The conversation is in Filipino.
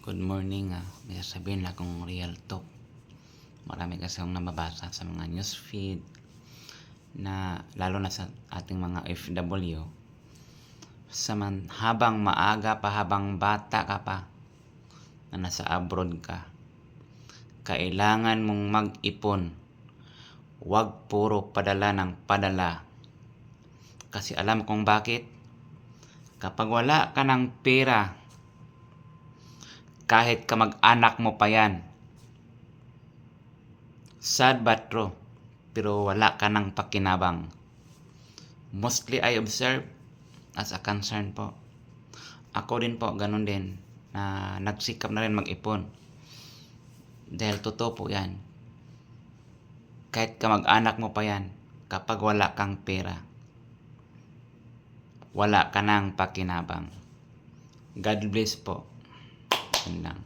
Good morning. May sasabihin lang akong real talk. Marami kasi akong nababasa sa mga newsfeed na lalo na sa ating mga FW. Habang maaga pa, habang bata ka pa, na nasa abroad ka, kailangan mong mag-ipon. Huwag puro padala ng padala. Kasi alam kong bakit. Kapag wala ka ng pera, kahit kamag-anak mo pa yan, sad but true, pero wala ka ng pakinabang. Mostly I observe as a concern po. Ako din po, ganun din, na nagsikap na rin mag-ipon. Dahil totoo po yan. Kahit kamag-anak mo pa yan, kapag wala kang pera, wala ka ng pakinabang. God bless po. Yun lang.